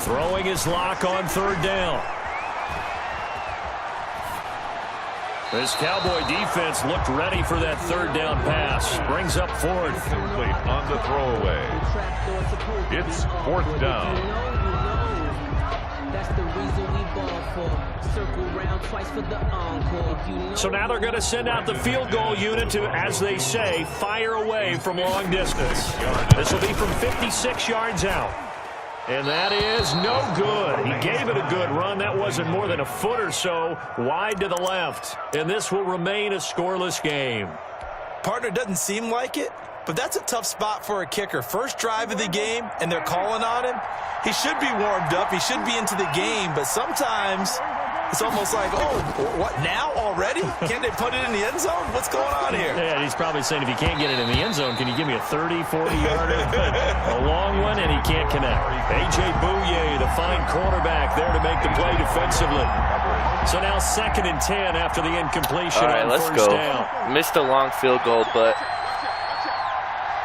Throwing his lock on third down. This Cowboy defense looked ready for that third down pass. Brings up fourth. Complete on the throwaway. It's fourth down. So now they're going to send out the field goal unit to, as they say, fire away from long distance. This will be from 56 yards out. And that is no good. He gave it a good run. That wasn't more than a foot or so wide to the left. And this will remain a scoreless game. Partner, doesn't seem like it, but that's a tough spot for a kicker. First drive of the game, and they're calling on him. He should be warmed up. He should be into the game, but sometimes it's almost like, oh, what, now already? Can't they put it in the end zone? What's going on here? Yeah, he's probably saying, if he can't get it in the end zone, can you give me a 30, 40-yarder? A long one, and he can't connect. A.J. Bouye, the fine cornerback, there to make the play defensively. So now 2nd and 10 after the incompletion. All right, on let's first go. down. Missed a long field goal, but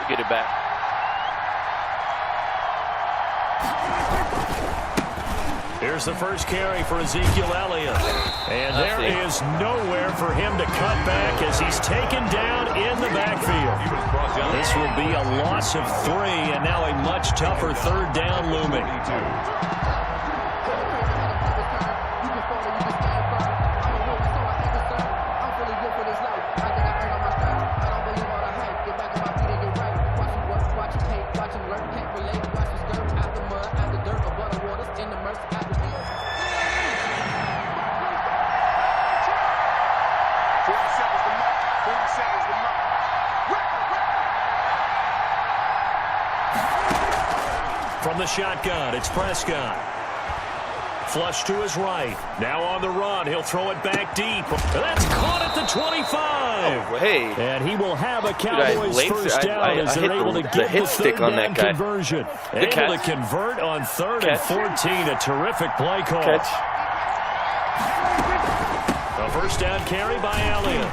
we get it back. Here's the first carry for Ezekiel Elliott. And there is nowhere for him to cut back as he's taken down in the backfield. This will be a loss of 3, and now a much tougher third down looming. From the shotgun, it's Prescott. Flush to his right. Now on the run. He'll throw it back deep. That's caught at the 25. Oh, hey. And he will have a Cowboys first down as they're able to get the third down conversion. Able to convert on 3rd and 14. A terrific play call. A first down carry by Elliott.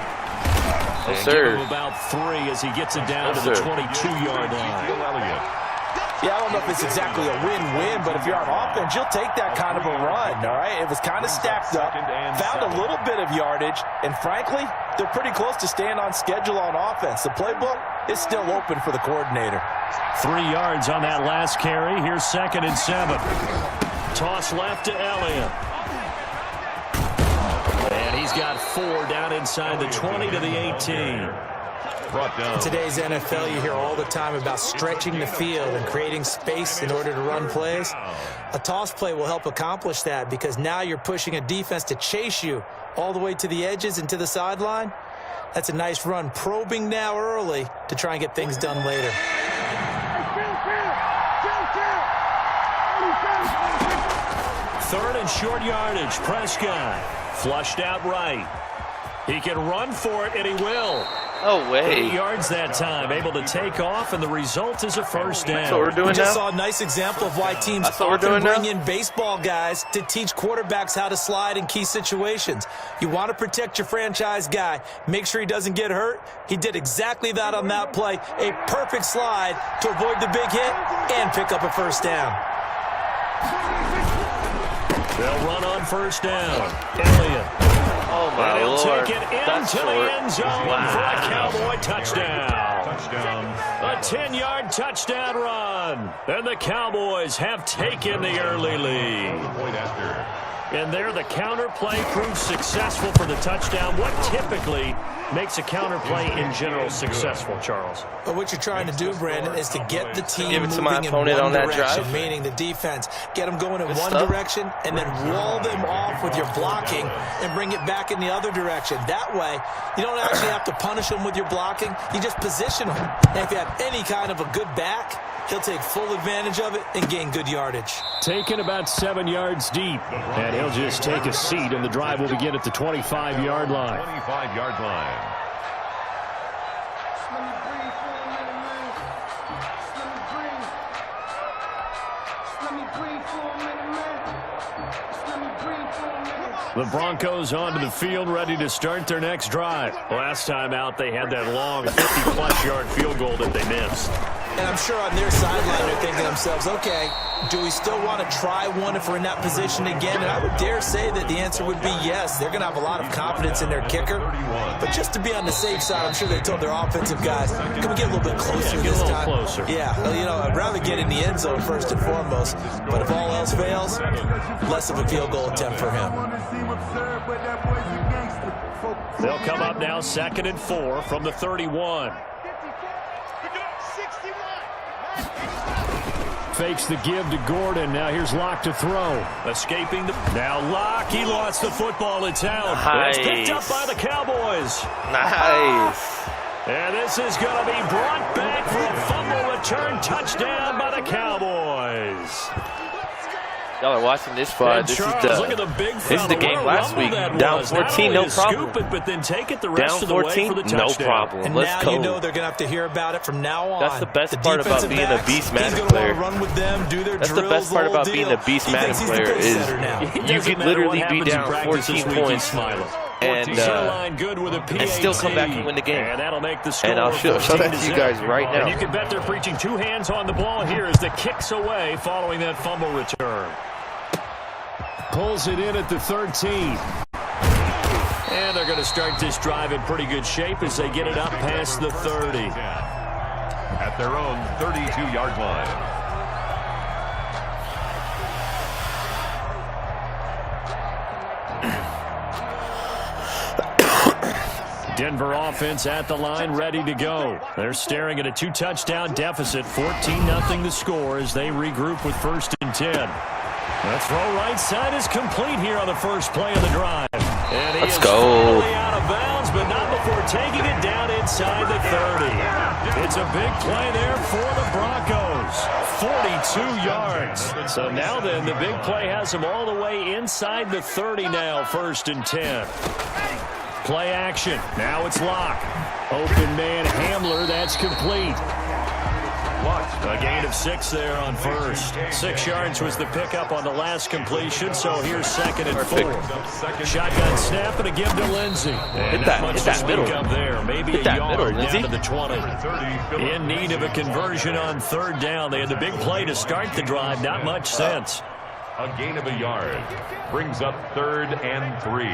Yes, sir. Give him about 3 as he gets it down to the 22-yard line. Yeah, I don't know if it's exactly a win-win, but if you're on offense, you'll take that kind of a run, all right? It was kind of stacked up, found a little bit of yardage, and frankly, they're pretty close to staying on schedule on offense. The playbook is still open for the coordinator. 3 yards on that last carry. Here's 2nd and 7. Toss left to Elliott. And he's got 4 down inside the 20 to the 18. In today's NFL, you hear all the time about stretching the field and creating space in order to run plays. A toss play will help accomplish that because now you're pushing a defense to chase you all the way to the edges and to the sideline. That's a nice run, probing now early to try and get things done later. 3rd and short yardage. Prescott flushed out right. He can run for it, and he will. Oh, way. 8 yards that time, able to take off, and the result is a first down. That's what we're doing We just now? saw a nice example of why teams often bring in baseball guys to teach quarterbacks how to slide in key situations. You want to protect your franchise guy. Make sure he doesn't get hurt. He did exactly that on that play. A perfect slide to avoid the big hit and pick up a first down. They'll run on first down. Elliott. Oh, my Lord. Lord. Take it into the end zone for a Cowboy touchdown. A 10-yard touchdown run. And the Cowboys have taken the early lead. And there, the counter play proves successful for the touchdown. What typically makes a counter play in general successful, Charles? But what you're trying to do, Brandon, is to get the team Give it to moving my opponent in on one that direction, drive. meaning the defense. Get them going in Good one stuff. direction and then wall them off with your blocking and bring it back in the other direction. That way, you don't actually have to punish them with your blocking. You just position them. And if you have any kind of a good back, he'll take full advantage of it and gain good yardage. Taken about 7 yards deep. And he'll just take a seat, and the drive will begin at the 25-yard line. 25-yard line. The Broncos onto the field, ready to start their next drive. Last time out, they had that long 50-plus yard field goal that they missed. And I'm sure on their sideline they're thinking to themselves, okay, do we still want to try one if we're in that position again? And I would dare say that the answer would be yes. They're going to have a lot of confidence in their kicker. But just to be on the safe side, I'm sure they told their offensive guys, can we get a little bit closer this time? Closer. Yeah, well, you know, I'd rather get in the end zone first and foremost. But if all else fails, less of a field goal attempt for him. They'll come up now 2nd and 4 from the 31. Fakes the give to Gordon. Now here's Locke to throw. Escaping the... Now Locke, he lost the football. It's out. Nice. It's picked up by the Cowboys. Nice. And this is going to be brought back for a fumble return touchdown by the Cowboys. Y'all are watching this spot. This is the game last week. Down 14, no problem. Scoop it, but then take it the rest of the Down way 14, for the no touchdown. problem. And Let's now go. you know they're going to have to hear about it from now on. That's the best part about being a beast Madden player. Run with them, do their That's the best part about being a beast Madden player is you could literally be down 14 points and still come back and win the game. And that'll make the score. And I'll show that to you guys right now. And you can bet they're preaching 2 hands on the ball here as the kick's away following that fumble return. Pulls it in at the 13. And they're going to start this drive in pretty good shape as they get it up past the 30. At their own 32-yard line. Denver offense at the line, ready to go. They're staring at a 2-touchdown deficit, 14-0 the score as they regroup with 1st and 10. The throw right side is complete here on the first play of the drive. And he Let's is go. finally out of bounds, but not before taking it down inside the 30. It's a big play there for the Broncos. 42 yards. So now then, the big play has them all the way inside the 30 now, 1st and 10. Play action. Now it's Locke. Open man Hamler. That's complete. A gain of 6 there on 1st. 6 yards was the pickup on the last completion, so here's 2nd and 4. Shotgun snap and a give to Lindsey. And Hit that middle. Up there. Maybe Hit a that yard middle, down to the 20. In need of a conversion on 3rd down. They had the big play to start the drive. Not much sense. A gain of a yard. Brings up 3rd and 3.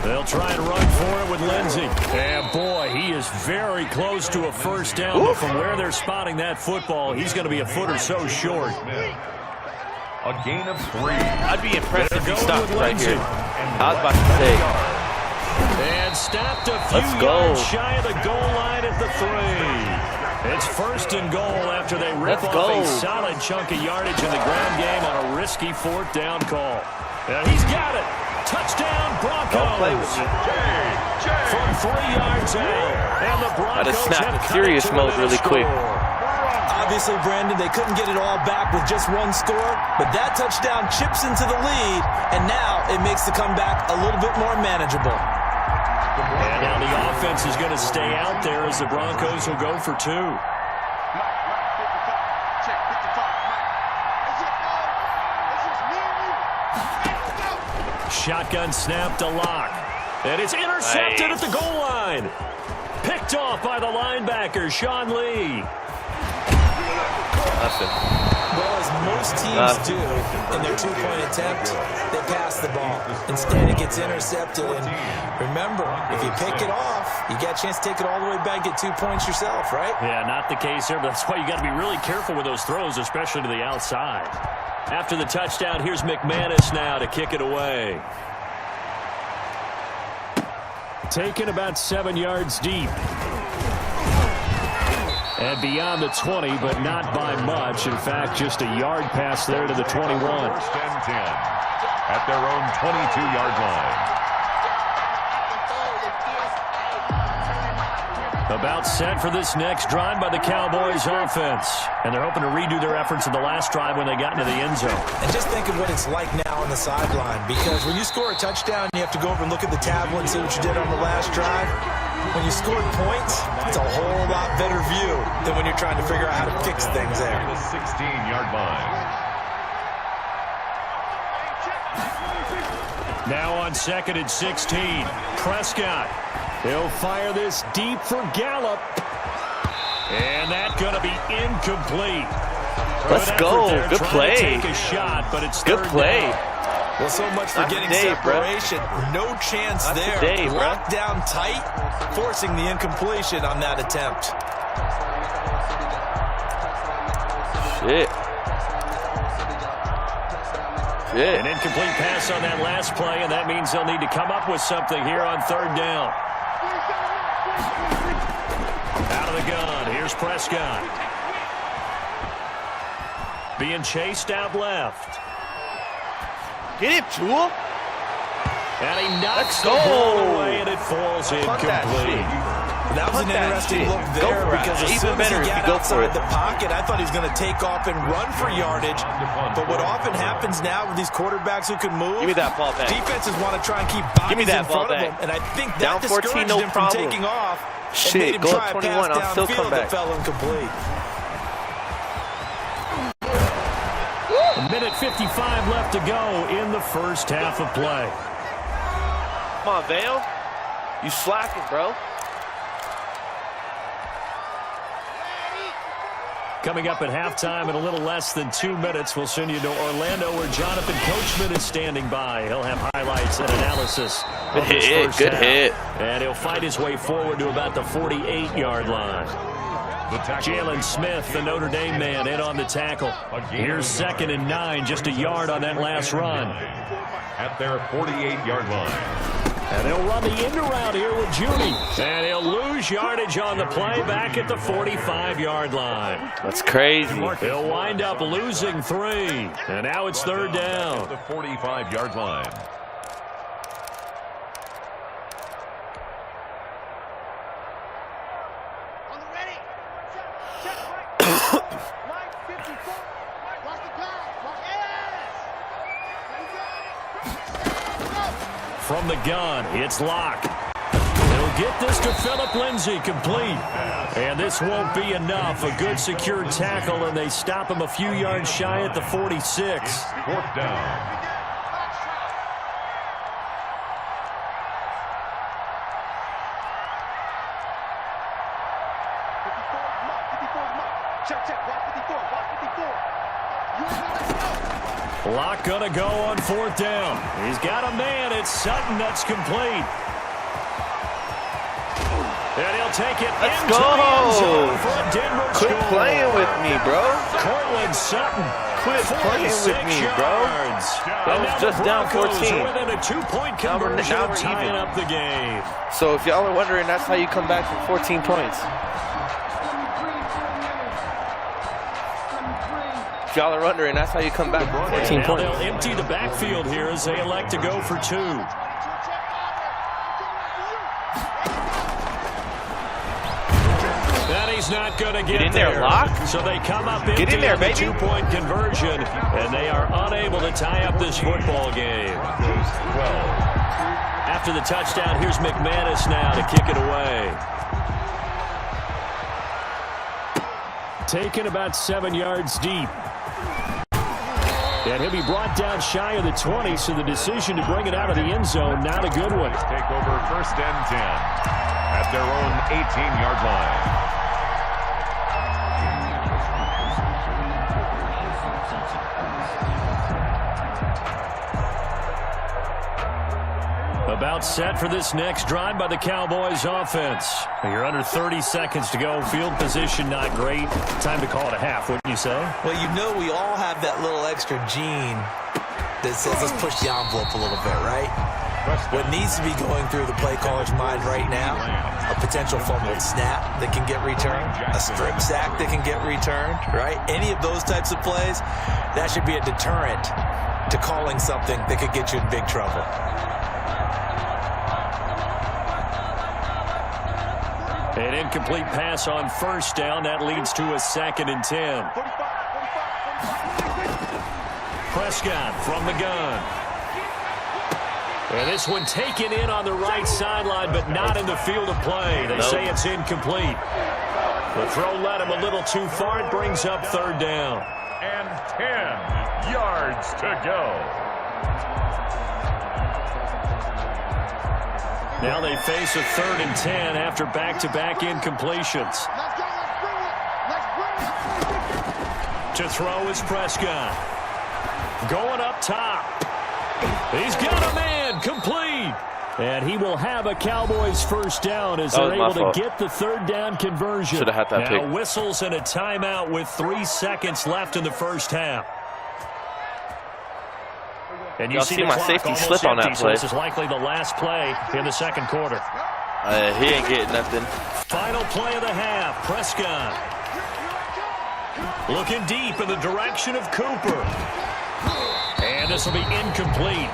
They'll try and run for it with Lindsey. And boy, he is very close to a 1st down. But from where they're spotting that football, he's going to be a foot or so short. A gain of 3. I'd be impressed if he stopped right here. I was about to say. And stopped a few yards shy of the goal line at the 3. It's 1st and goal after they rip off a solid chunk of yardage in the ground game on a risky 4th down call. And he's got it. Touchdown, Broncos. From 3 yards out. And the Broncos snap to serious mode really quick. Obviously, Brandon, they couldn't get it all back with just 1 score, but that touchdown chips into the lead, and now it makes the comeback a little bit more manageable. And now the offense is going to stay out there as the Broncos will go for 2. Shotgun snap to Locke. And it's intercepted at the goal line. Picked off by the linebacker, Sean Lee. Well, as most teams do in their 2-point attempt, they pass the ball. Instead, it gets intercepted. And remember, if you pick it off, you got a chance to take it all the way back, get 2 points yourself, right? Yeah, not the case here, but that's why you got to be really careful with those throws, especially to the outside. After the touchdown, here's McManus now to kick it away. Taken about 7 yards deep. And beyond the 20, but not by much. In fact, just a yard pass there to the 21. 1st and 10 at their own 22-yard line. About set for this next drive by the Cowboys offense. And they're hoping to redo their efforts in the last drive when they got into the end zone. And just think of what it's like now on the sideline, because when you score a touchdown, you have to go over and look at the tablet and see what you did on the last drive. When you scored points, it's a whole lot better view than when you're trying to figure out how to fix things there. The 16-yard line. Now on 2nd and 16, Prescott. He'll fire this deep for Gallup. And that's going to be incomplete. Let's go. Good play. Take a shot, but it's good play. Well, so much for getting separation. No chance there. Locked down tight, forcing the incompletion on that attempt. Shit. An incomplete pass on that last play, and that means they'll need to come up with something here on third down. Out of the gun, here's Prescott. Being chased out left. Get it, Jewel. And he knocks the ball away, and it falls incomplete. That was an interesting look there because as soon as he got outside the pocket, I thought he was going to take off and run for yardage. But what often happens now with these quarterbacks who can move, give me that ball back. Defenses want to try and keep bodies in front of them, and I think that discouraged him from taking off. Shit, go up 21, I'll still come back. Fell incomplete. A minute 55 left to go in the first half of play. Come on, Vale. You slacking, bro. Coming up at halftime in a little less than 2 minutes, we'll send you to Orlando where Jonathan Coachman is standing by. He'll have highlights and analysis. Good hit. And he'll fight his way forward to about the 48-yard line. Jalen Smith, the Notre Dame man, in on the tackle. Here's 2nd and 9, just a yard on that last run. At their 48-yard line. And they'll run the end around here with Judy. And he'll lose yardage on the play back at the 45-yard line. That's crazy. He'll wind up losing 3. And now it's third down. At the 45-yard line. From the gun, it's Locke. He'll get this to Phillip Lindsay, complete. And this won't be enough. A good secured tackle, and they stop him a few yards shy at the 46. 4th down. Locke gonna go on 4th down. He's got a man. It's Sutton that's complete. And he'll take it into the end zone for a Denver score. Quit playing with me, bro. Cortland Sutton. Quit playing with me, bro. That was just down 14. Within a 2-point conversion, now we're tying even up the game. So if y'all are wondering, that's how you come back from 14 points. If y'all are wondering, that's how you come back from 14 points. They'll empty the backfield here as they elect to go for 2. And he's not going to get in there, Locke. So they come up empty on the 2-point conversion, and they are unable to tie up this football game. After the touchdown, here's McManus now to kick it away. Taken about 7 yards deep. And he'll be brought down shy of the 20, so the decision to bring it out of the end zone, not a good one. Take over 1st and 10 at their own 18-yard line. About set for this next drive by the Cowboys offense. You're under 30 seconds to go. Field position not great. Time to call it a half, wouldn't you say? Well, you know we all have that little extra gene that says let's push the envelope a little bit, right? What needs to be going through the play caller's mind right now, a potential fumbled snap that can get returned, a strip sack that can get returned, right? Any of those types of plays, that should be a deterrent to calling something that could get you in big trouble. An incomplete pass on 1st down. That leads to a 2nd and 10. Prescott from the gun. And this one taken in on the right sideline, but not in the field of play. They say it's incomplete. The throw led him a little too far. It brings up 3rd down. And 10 yards to go. Now they face a 3rd and 10 after back-to-back incompletions. To throw is Prescott. Going up top. He's got a man. Complete. And he will have a Cowboys first down as they're able to get the third down conversion. Should have had that now pick. Whistles and a timeout with 3 seconds left in the first half. And you see my safety slip on that play. So this is likely the last play in the second quarter. He ain't getting nothing. Final play of the half. Prescott looking deep in the direction of Cooper. And this will be incomplete.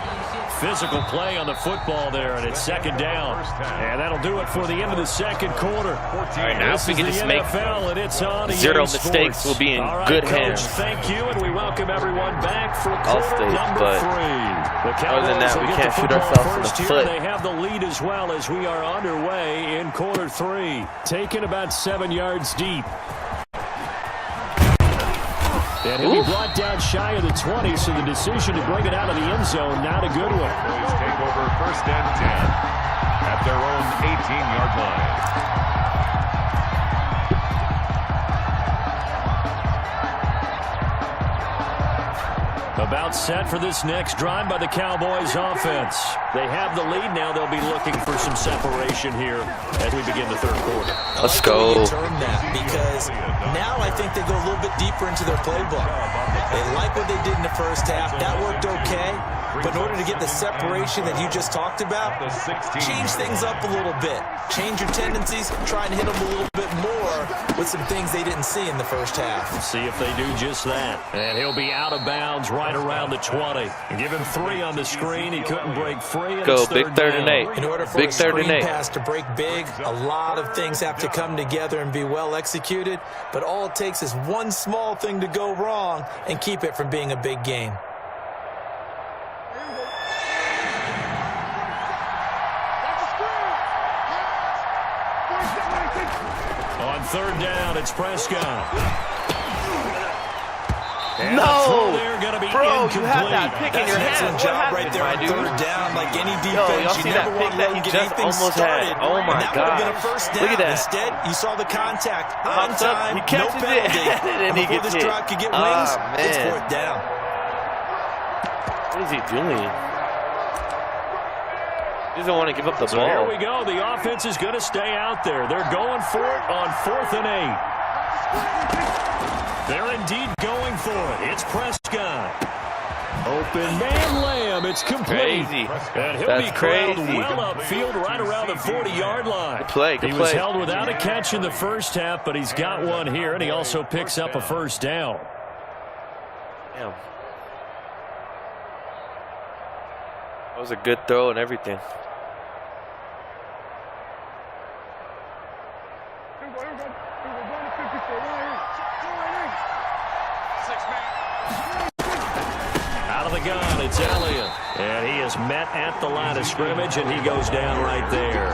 Physical play on the football there, and it's second down. And that'll do it for the end of the second quarter. All right, now if we can just make and it's on 0 mistakes, we'll be in good hands. Thank you, and we welcome everyone back for quarter number 3. Other than that, we can't shoot ourselves in the foot. They have the lead as well as we are underway in quarter 3. Taken about 7 yards deep. And he'll be brought down shy of the 20, so the decision to bring it out of the end zone, not a good one. Boys take over first and 10 at their own 18-yard line. About set for this next drive by the Cowboys offense. They have the lead now. They'll be looking for some separation here as we begin the third quarter. Let's go. Because now I think they go a little bit deeper into their playbook. They like what they did in the first half. That worked okay. But in order to get the separation that you just talked about, change things up a little bit. Change your tendencies. Try and hit them a little bit more with some things they didn't see in the first half. See if they do just that. And he'll be out of bounds right around the 20. Give him 3 on the screen. He couldn't break free. And go, big third and 8. In order for a screen pass to break big, a lot of things have to come together and be well executed. But all it takes is one small thing to go wrong and keep it from being a big game. On third down, it's Prescott. And no, bro, you had that pick in your hand. That's an excellent job right there on third down. Like any defense, you never want to let him get anything started. Oh my God! Look at that. Instead, you saw the contact on time, no penalty. And he gets this drive could get wings. It's fourth down. What is he doing? He doesn't want to give up the ball. Here we go. The offense is going to stay out there. They're going for it on 4th and 8. They're indeed going for it. It's Prescott. Open man Lamb. It's complete. Crazy. And he'll be corralled well upfield right around the 40-yard line. Good play. He was held without a catch in the first half, but he's got one here, and he also picks up a first down. Damn. That was a good throw and everything. Out of the gun, it's Elliott. And he is met at the line of scrimmage, and he goes down right there.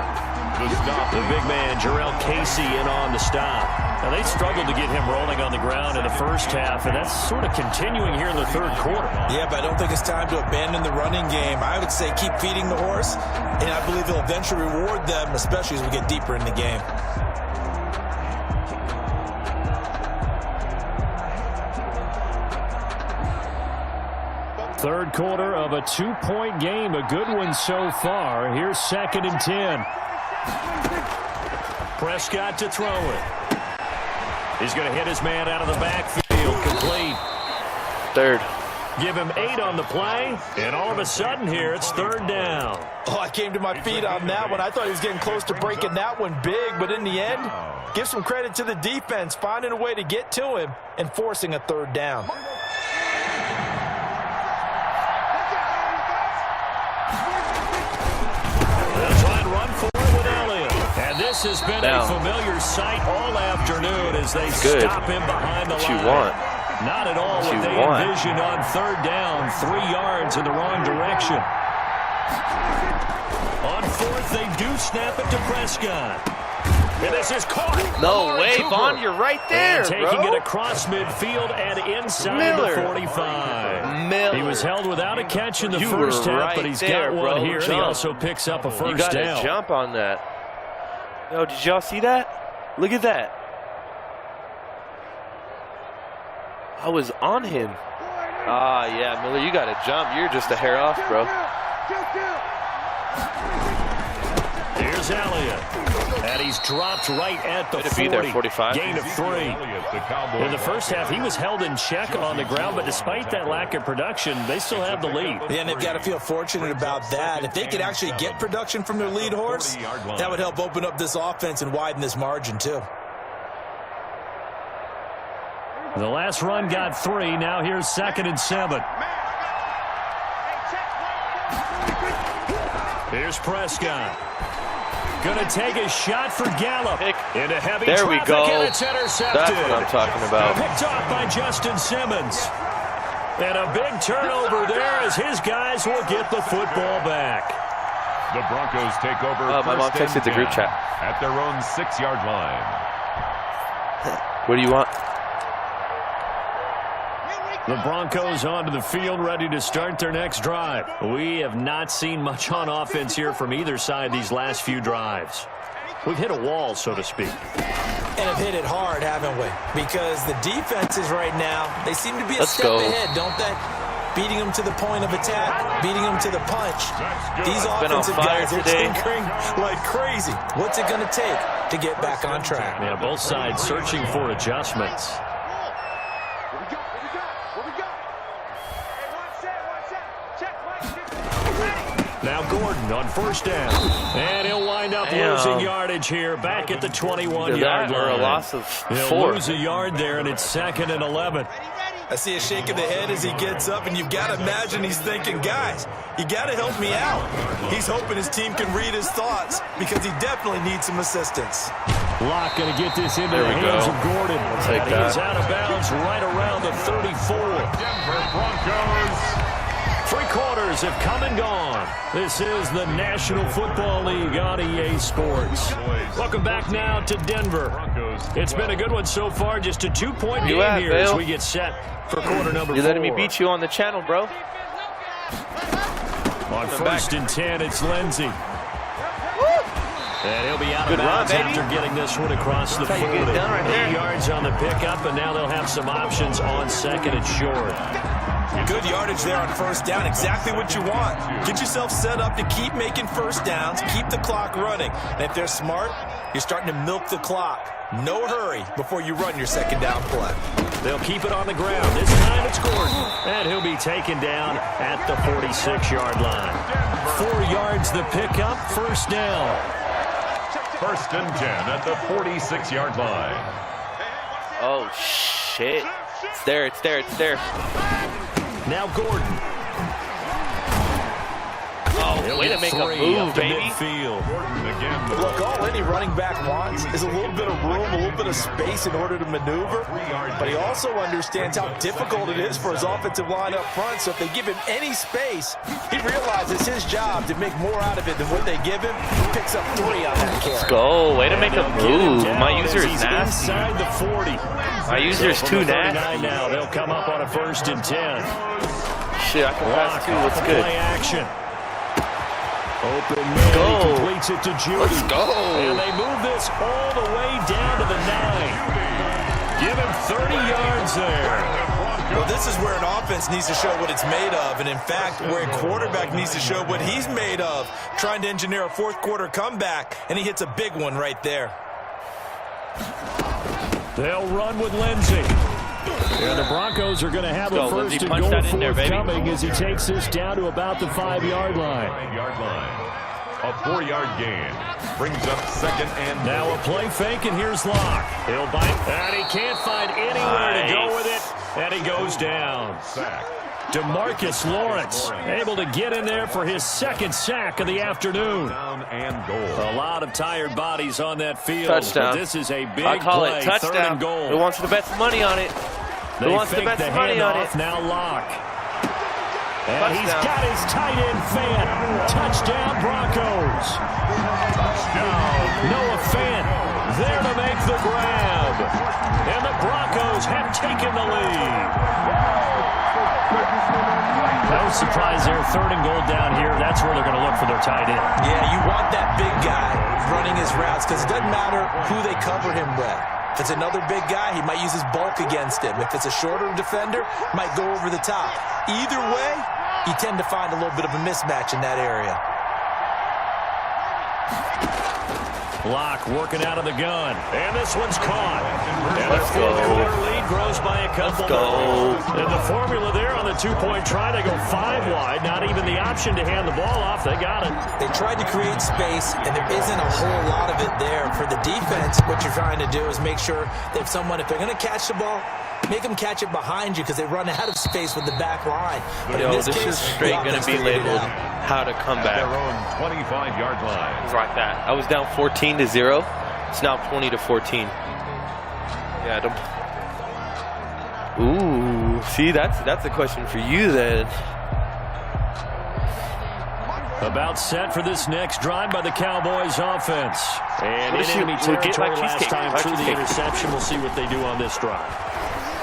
The big man, Jarrell Casey, in on the stop. Now, they struggled to get him rolling on the ground in the first half, and that's sort of continuing here in the third quarter. Yeah, but I don't think it's time to abandon the running game. I would say keep feeding the horse, and I believe he'll eventually reward them, especially as we get deeper in the game. Third quarter of a 2-point game, a good one so far. Here's 2nd and 10. Prescott to throw it. He's going to hit his man out of the backfield. Complete. Third. Give him 8 on the play, and all of a sudden here, it's 3rd down. Oh, I came to my feet on that one. I thought he was getting close to breaking that one big, but in the end, give some credit to the defense, finding a way to get to him and forcing a 3rd down. This has been a familiar sight all afternoon as they stop him behind the line. What you want? Not at all what they envisioned on 3rd down. 3 yards in the wrong direction. On 4th, they do snap it to Prescott. And this is caught. No way, Vaughn, you're right there, and taking it across midfield and inside the 45. He was held without a catch in the first half, but he's got one here, and he also picks up a first down. You got to jump on that. Yo, did y'all see that? Look at that. I was on him. Ah, yeah, Miller, you got to jump. You're just a hair off, bro. Here's Elliott. And he's dropped right at the 40. Be there, 45. Gain of 3. In the first half, he was held in check on the ground, but despite that lack of production, they still have the lead. Yeah, and they've got to feel fortunate about that. If they could actually get production from their lead horse, that would help open up this offense and widen this margin, too. The last run got 3. Now here's 2nd and 7. Here's Prescott. Gonna take a shot for Gallup. Into heavy there we go. And it's intercepted. That's what I'm talking about. Picked off by Justin Simmons. And a big turnover there as his guys will get the football back. The Broncos take over. My mom texted the group chat. At their own 6-yard line. What do you want? The Broncos onto the field, ready to start their next drive. We have not seen much on offense here from either side these last few drives. We've hit a wall, so to speak. And have hit it hard, haven't we? Because the defenses right now, they seem to be a step ahead, don't they? Beating them to the point of attack, beating them to the punch. These offensive guys are tinkering like crazy. What's it going to take to get back on track? Yeah, both sides searching for adjustments. Now Gordon on 1st down. And he'll wind up losing yardage here back at the 21-yard line. Or a loss of 4. He'll lose a yard there, and it's 2nd and 11. I see a shake of the head as he gets up, and you've got to imagine he's thinking, guys, you got to help me out. He's hoping his team can read his thoughts because he definitely needs some assistance. Locke going to get this into the hands of Gordon. He is out of bounds right around the 34. Denver Broncos. 3 quarters have come and gone. This is the National Football League on EA Sports. Welcome back now to Denver. It's been a good one so far. Just a 2-point game here as we get set for quarter number 4. You're letting me beat you on the channel, bro. On 1st and 10, it's Lindsey. And he'll be out of bounds after getting this one across the 40. 8 yards on the pickup, and now they'll have some options on 2nd and short. Good yardage there on 1st down. Exactly what you want. Get yourself set up to keep making 1st downs, keep the clock running. And if they're smart, you're starting to milk the clock. No hurry before you run your 2nd down play. They'll keep it on the ground. This time it's Gordon. And he'll be taken down at the 46-yard line. 4 yards the pickup, 1st down. 1st and 10 at the 46-yard line. Oh, shit. It's there, it's there, it's there. Now Gordon. Oh, way to make a move, baby. Look, all any running back wants is a little bit of room, a little bit of space in order to maneuver. But he also understands how difficult it is for his offensive line up front. So if they give him any space, he realizes his job to make more out of it than what they give him. He picks up 3 on that carry. Let's go. Way to make a move. My user is nasty. Inside the 40. My user is too nasty. Now they'll come up on a 1st and 10. Shit, I can pass too. What's good? Play action. Open man, he completes it to Judy. Let's go. And they move this all the way down to the 9. Give him 30 yards there. Well, this is where an offense needs to show what it's made of. And, in fact, where a quarterback needs to show what he's made of, trying to engineer a 4th quarter comeback, and he hits a big one right there. They'll run with Lindsey. And the Broncos are going to have a 1st and goal forthcoming as he takes this down to about the 5-yard line. A 4-yard gain brings up 2nd and now a play fake, and here's Locke. He'll bite, and he can't find anywhere to go with it, and he goes down. DeMarcus Lawrence able to get in there for his 2nd sack of the afternoon. A lot of tired bodies on that field. Touchdown. But this is a big I call play. it touchdown. 3rd and goal. Who wants to bet some money on it? Who wants to bet some money on it? Now Locke. And he's got his tight end fan. Touchdown Broncos. Noah Fant there to make the grab. And the Broncos have taken the lead. No surprise there. 3rd and goal down here. That's where they're going to look for their tight end. Yeah, you want that big guy running his routes because it doesn't matter who they cover him with. If it's another big guy, he might use his bulk against him. If it's a shorter defender, he might go over the top. Either way, you tend to find a little bit of a mismatch in that area. Block working out of the gun. And this one's caught. And the four-quarter lead grows by a couple. And the formula there on the two-point try, they go 5 wide. Not even the option to hand the ball off. They got it. They tried to create space, and there isn't a whole lot of it there. For the defense, what you're trying to do is make sure that if they're going to catch the ball, make them catch it behind you because they run out of space with the back line. But this is straight going to be labeled how to come back. Their own 25-yard line. It's like that. I was down 14-0. It's now 20-14. Yeah, ooh, see, that's a question for you then. About set for this next drive by the Cowboys offense. And in enemy territory last time through the interception. We'll see what they do on this drive.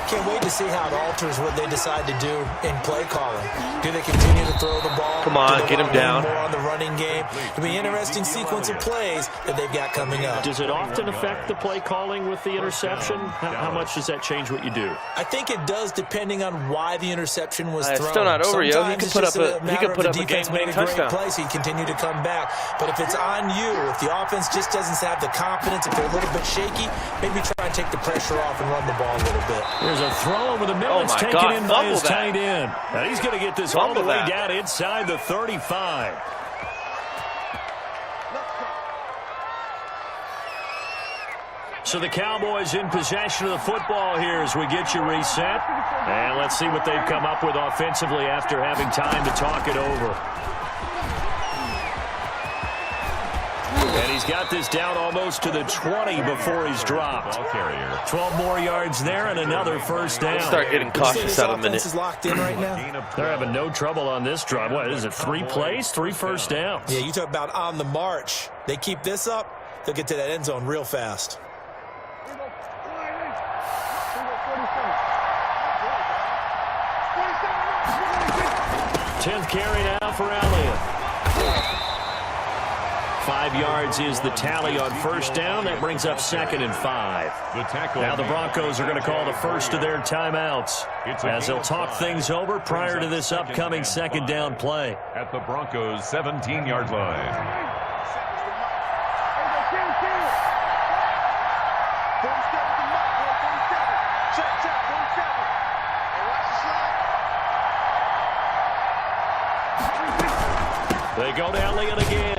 Can't wait to see how it alters what they decide to do in play calling. Do they continue to throw the ball? Come on, get him down. More on the running game. It'll be an interesting sequence of plays that they've got coming up. Does it often affect the play calling with the interception? How much does that change what you do? I think it does, depending on why the interception was thrown. It's still not over, yo. He Sometimes could put up a defense game-winning made a great touchdown. play, so he continue to come back. But if it's on you, if the offense just doesn't have the confidence, if they're a little bit shaky, maybe try and take the pressure off and run the ball a little bit. There's a throw over the middle. It's taken in by his tight end. Now he's going to get this all the way down inside the 35. So the Cowboys in possession of the football here as we get you reset. And let's see what they've come up with offensively after having time to talk it over. And he's got this down almost to the 20 before he's dropped. 12 more yards there and another first down. Start getting cautious out of a minute. Is locked in right now. They're having no trouble on this drive. What is it, 3 plays, 3 first downs? Yeah, you talk about on the march. They keep this up, they'll get to that end zone real fast. Tenth carry now for Elliott. 5 yards is the tally on first down. That brings up 2nd and 5. Now the Broncos are going to call the first of their timeouts as they'll talk things over prior to this upcoming 2nd down play. At the Broncos' 17-yard line. They go to Elliott again.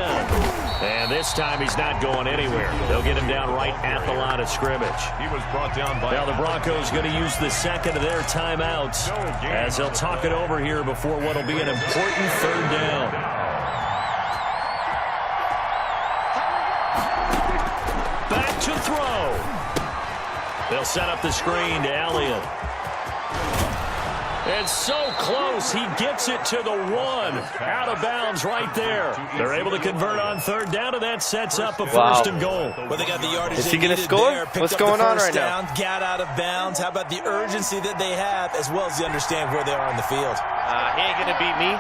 And this time he's not going anywhere. They'll get him down right at the line of scrimmage. He was brought down by... Now the Broncos going to use the 2nd of their timeouts as they'll talk it over here before what will be an important 3rd down. Back to throw. They'll set up the screen to Elliott. And so close, he gets it to the 1. Out of bounds right there. They're able to convert on 3rd down, and that sets up a 1st and goal. Well, they got the yardage. Is he going to score? What's going on right now? Got out of bounds. How about the urgency that they have, as well as they understand where they are on the field? He ain't going to beat me.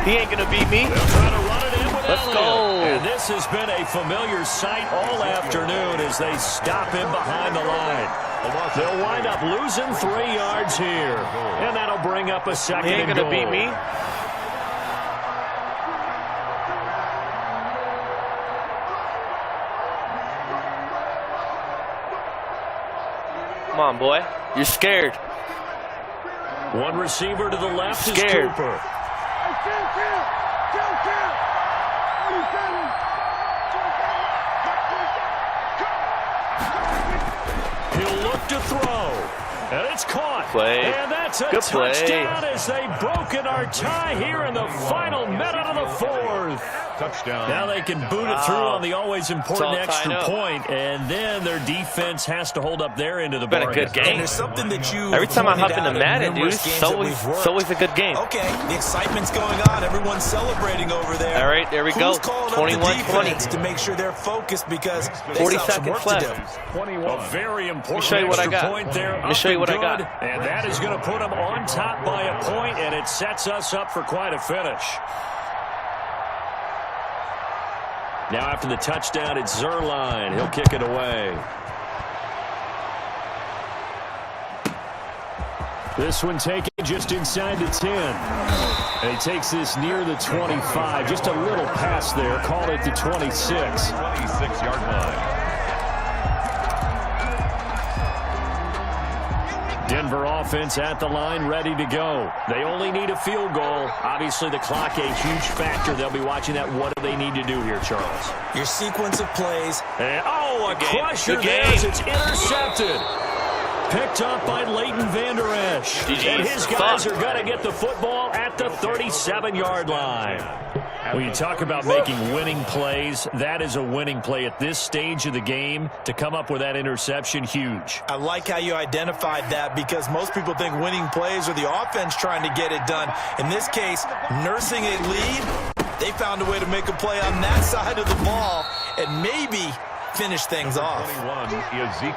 He ain't going to beat me. They'll try to run it in with Let's Elliott. go. And this has been a familiar sight all afternoon as they stop him behind the line. They'll wind up losing 3 yards here. And that'll bring up a 2nd and goal. He ain't going to beat me. Come on, boy. You're scared. One receiver to the left is Scared. Cooper. He'll look to throw. And it's caught. Play. And that's a Good touchdown play. as they've broken our tie here in the final minute of the 4th. Touchdown. Now they can boot it through on the always important extra up. point, and then their defense has to hold up their end of the Been bargain. a good game. And there's something that you Every time I hop pointed into out Madden, dude, numerous games that we've it's always a good game. Okay, the excitement's going on. Everyone's celebrating over there. All right, there we go. Who's calling up the 21-20. defense to make sure they're focused because they 40 still have some seconds work to left. do. A very important show you what I extra got. point there. Let me show you what I got. And that is going to put them on top by a point, and it sets us up for quite a finish. Now after the touchdown, it's Zerline. He'll kick it away. This one taken just inside the 10. And he takes this near the 25. Just a little pass there. Call it the 26. 26-yard line. Denver offense at the line, ready to go. They only need a field goal. Obviously, the clock a huge factor. They'll be watching that. What do they need to do here, Charles? Your sequence of plays. And, a crusher there as it's intercepted. Picked up by Leighton Vander Esch. And his guys are going to get the football at the 37-yard line. When you talk about making winning plays, that is a winning play at this stage of the game. To come up with that interception, huge. I like how you identified that because most people think winning plays are the offense trying to get it done. In this case, nursing a lead, they found a way to make a play on that side of the ball and maybe finish things off.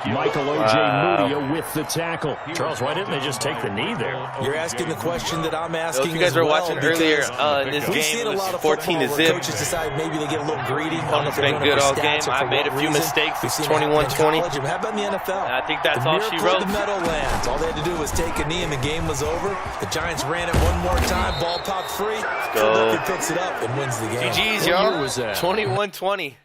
Michael O.J. Mudia with the tackle. Charles, why didn't they just take the knee there? You're asking the question that I'm asking. If you guys were watching earlier in this game, it was 14-0. Coaches decide maybe they get a little greedy. Opponent's been good all game. I made a few mistakes. It's 21-20. How about in the NFL? I think that's all she wrote. The Meadowlands. All they had to do was take a knee and the game was over. The Giants ran it one more time. Ball popped free. Philadelphia picks it up and wins the game. GG's, y'all. 21-20.